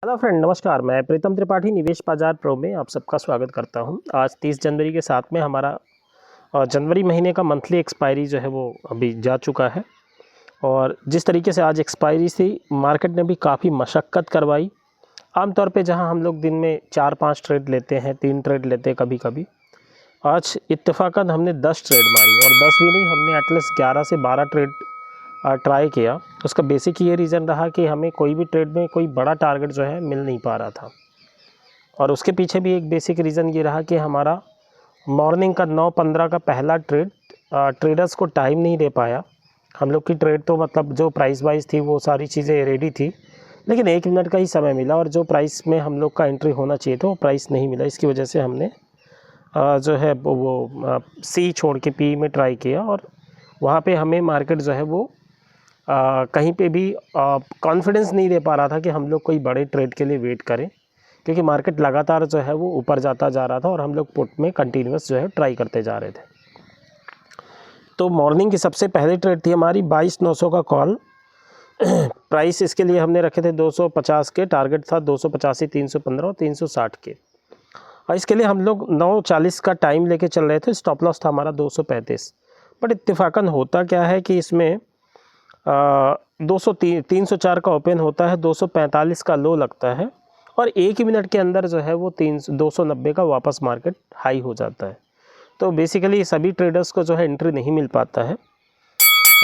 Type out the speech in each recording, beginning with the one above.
Hello friend, नमस्कार। मैं प्रीतम त्रिपाठी निवेश बाजार प्रो में आप सबका स्वागत करता हूं। आज 30 जनवरी के साथ में हमारा जनवरी महीने का मंथली एक्सपायरी जो है वो अभी जा चुका है। और जिस तरीके से आज एक्सपायरी थी, मार्केट ने भी काफ़ी मशक्क़त करवाई। आमतौर पे जहां हम लोग दिन में 4-5 ट्रेड लेते हैं, 3 ट्रेड लेते हैं कभी कभी, आज इत्तेफाकन हमने 10 ट्रेड मारी। और 10 भी नहीं, हमने एटलीस्ट 11 से 12 ट्रेड ट्राई किया। उसका बेसिक ये रीज़न रहा कि हमें कोई भी ट्रेड में कोई बड़ा टारगेट जो है मिल नहीं पा रहा था। और उसके पीछे भी एक बेसिक रीज़न ये रहा कि हमारा मॉर्निंग का 9:15 का पहला ट्रेड ट्रेडर्स को टाइम नहीं दे पाया। हम लोग की ट्रेड तो मतलब जो प्राइस वाइज थी वो सारी चीज़ें रेडी थी, लेकिन 1 मिनट का ही समय मिला और जो प्राइस में हम लोग का एंट्री होना चाहिए था वो प्राइस नहीं मिला। इसकी वजह से हमने जो है वो सी छोड़ के पी में ट्राई किया। और वहाँ पे हमें मार्केट जो है वो कहीं पे भी कॉन्फिडेंस नहीं दे पा रहा था कि हम लोग कोई बड़े ट्रेड के लिए वेट करें, क्योंकि मार्केट लगातार जो है वो ऊपर जाता जा रहा था और हम लोग पुट में कंटिन्यूस जो है ट्राई करते जा रहे थे। तो मॉर्निंग की सबसे पहली ट्रेड थी हमारी 22,900 का कॉल। प्राइस इसके लिए हमने रखे थे 250 के, टारगेट था 285, 315 और 360 के। और इसके लिए हम लोग 9:40 का टाइम लेके चल रहे थे। स्टॉप लॉस था हमारा 235। बट इत्तेफाकन होता क्या है कि इसमें 304 का ओपन होता है, 245 का लो लगता है और 1 मिनट के अंदर जो है वो 290 का वापस मार्केट हाई हो जाता है। तो बेसिकली सभी ट्रेडर्स को जो है एंट्री नहीं मिल पाता है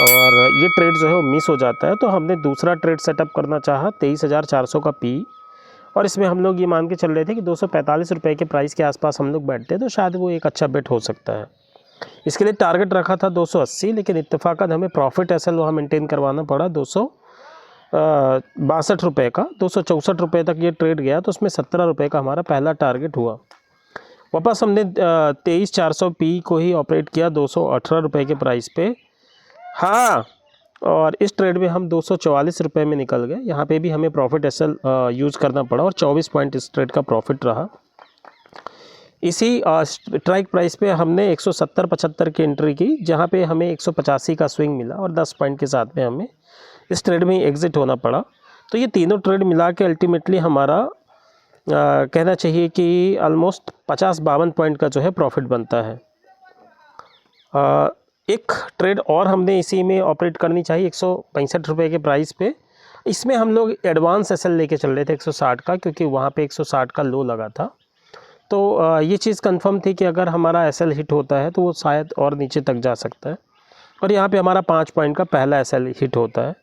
और ये ट्रेड जो है वो मिस हो जाता है। तो हमने दूसरा ट्रेड सेटअप करना चाहा 23,400 का पी, और इसमें हम लोग ये मान के चल रहे थे कि 245 रुपये के प्राइस के आसपास हम लोग बैठते हैं तो शायद वो एक अच्छा बेट हो सकता है। इसके लिए टारगेट रखा था 280, लेकिन इत्तेफाकन हमें प्रॉफिट एसएल वहाँ मेंटेन करवाना पड़ा 262 रुपये का। 264 रुपये तक ये ट्रेड गया तो उसमें 17 रुपये का हमारा पहला टारगेट हुआ। वापस हमने 23,400 पी को ही ऑपरेट किया 218 रुपये के प्राइस पे। हाँ, और इस ट्रेड में हम 244 रुपये में निकल गए। यहाँ पे भी हमें प्रॉफिट एसएल यूज़ करना पड़ा और 24 पॉइंट इस ट्रेड का प्रॉफिट रहा। इसी स्ट्राइक प्राइस पे हमने 170-75 की एंट्री की, जहाँ पे हमें 185 का स्विंग मिला और 10 पॉइंट के साथ में हमें इस ट्रेड में एग्जिट होना पड़ा। तो ये तीनों ट्रेड मिला के अल्टीमेटली हमारा कहना चाहिए कि ऑलमोस्ट 50-52 पॉइंट का जो है प्रॉफिट बनता है। एक ट्रेड और हमने इसी में ऑपरेट करनी चाहिए 165 रुपये के प्राइस पे। इसमें हम लोग एडवांस एसएल लेके चल रहे थे 160 का, क्योंकि वहाँ पे 160 का लो लगा था। तो ये चीज़ कंफर्म थी कि अगर हमारा एसएल हिट होता है तो वो शायद और नीचे तक जा सकता है, और यहाँ पे हमारा 5 पॉइंट का पहला एसएल हिट होता है।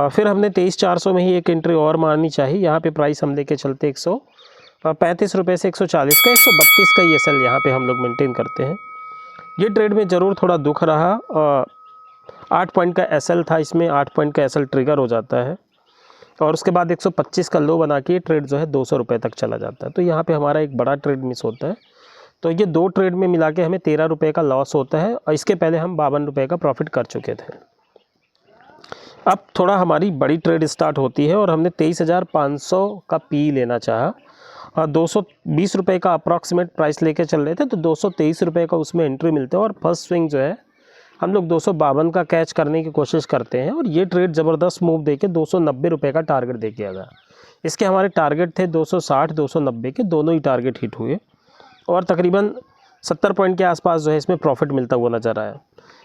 फिर हमने 23,400 में ही एक एंट्री और मारनी चाहिए। यहाँ पे प्राइस हम लेके चलते 135 रुपये से 140 का, 132 का ही एसएल यहाँ पे हम लोग मेंटेन करते हैं। ये ट्रेड में ज़रूर थोड़ा दुख रहा। 8 पॉइंट का एसएल था, इसमें 8 पॉइंट का एसएल ट्रिगर हो जाता है और उसके बाद 125 का लो बना के ट्रेड जो है 200 रुपये तक चला जाता है। तो यहाँ पे हमारा एक बड़ा ट्रेड मिस होता है। तो ये 2 ट्रेड में मिला के हमें 13 रुपये का लॉस होता है और इसके पहले हम 52 रुपये का प्रॉफिट कर चुके थे। अब थोड़ा हमारी बड़ी ट्रेड स्टार्ट होती है और हमने 23,500 का पी लेना चाहा और 220 रुपये का अप्रॉक्सीमेट प्राइस लेके चल रहे थे, तो 223 रुपये का उसमें एंट्री मिलते हैं और फर्स्ट स्विंग जो है हम लोग 252 का कैच करने की कोशिश करते हैं और ये ट्रेड ज़बरदस्त मूव देके 290 रुपये का टारगेट दे के आ गया। इसके हमारे टारगेट थे 260, 290 के, दोनों ही टारगेट हिट हुए और तकरीबन 70 पॉइंट के आसपास जो है इसमें प्रॉफिट मिलता हुआ नज़र आया।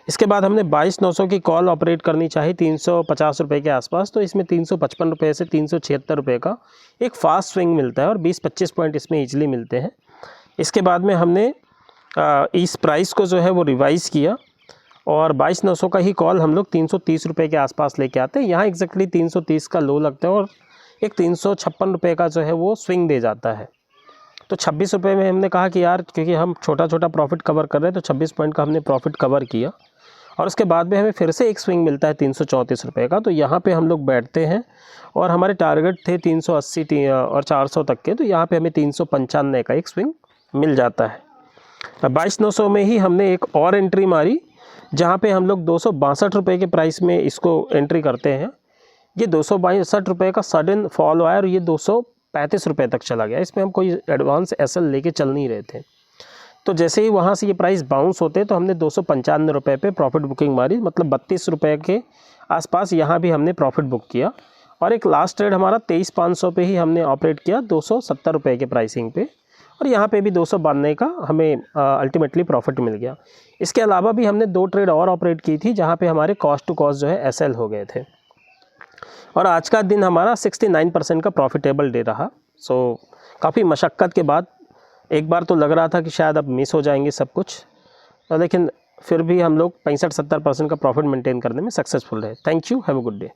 इसके बाद हमने 22,900 की कॉल ऑपरेट करनी चाहिए 350 रुपये के आसपास, तो इसमें 355 रुपये से 376 रुपये का एक फास्ट स्विंग मिलता है और 20-25 पॉइंट इसमें ईजिली मिलते हैं। इसके बाद में हमने इस प्राइस को जो है वो रिवाइज़ किया और 22,900 का ही कॉल हम लोग 330 रुपये के आसपास लेके आते हैं। यहाँ एग्जैक्टली 330 का लो लगता है और एक 356 रुपये का जो है वो स्विंग दे जाता है। तो 26 रुपये में हमने कहा कि यार, क्योंकि हम छोटा छोटा प्रॉफिट कवर कर रहे हैं, तो 26 पॉइंट का हमने प्रॉफिट कवर किया और उसके बाद में हमें फिर से एक स्विंग मिलता है 334 रुपये का। तो यहाँ पे हम लोग बैठते हैं और हमारे टारगेट थे 380 और 400 तक के, तो यहाँ पे हमें 395 का एक स्विंग मिल जाता है। 22,900 में ही हमने एक और एंट्री मारी, जहाँ पे हम लोग 262 रुपये के प्राइस में इसको एंट्री करते हैं। ये 262 रुपये का सडन फॉल आया और ये 235 रुपये तक चला गया। इसमें हम कोई एडवांस एसएल लेके चल नहीं रहे थे। तो जैसे ही वहाँ से ये प्राइस बाउंस होते तो हमने 295 रुपये पे प्रॉफिट बुकिंग मारी, मतलब 32 रुपये के आसपास यहाँ भी हमने प्रॉफिट बुक किया और एक लास्ट ट्रेड हमारा 23,500 पे ही हमने ऑपरेट किया, 270 रुपये के प्राइसिंग पे, और यहाँ पे भी 292 का हमें अल्टीमेटली प्रॉफिट मिल गया। इसके अलावा भी हमने 2 ट्रेड और ऑपरेट की थी जहाँ पे हमारे कॉस्ट टू कॉस्ट जो है एसएल हो गए थे, और आज का दिन हमारा 69% का प्रॉफिटेबल डे रहा। सो काफ़ी मशक्क़त के बाद एक बार तो लग रहा था कि शायद अब मिस हो जाएंगे सब कुछ, लेकिन फिर भी हम लोग 65-70% का प्रॉफिट मेंटेन करने में सक्सेसफुल रहे। Thank you, have a good day.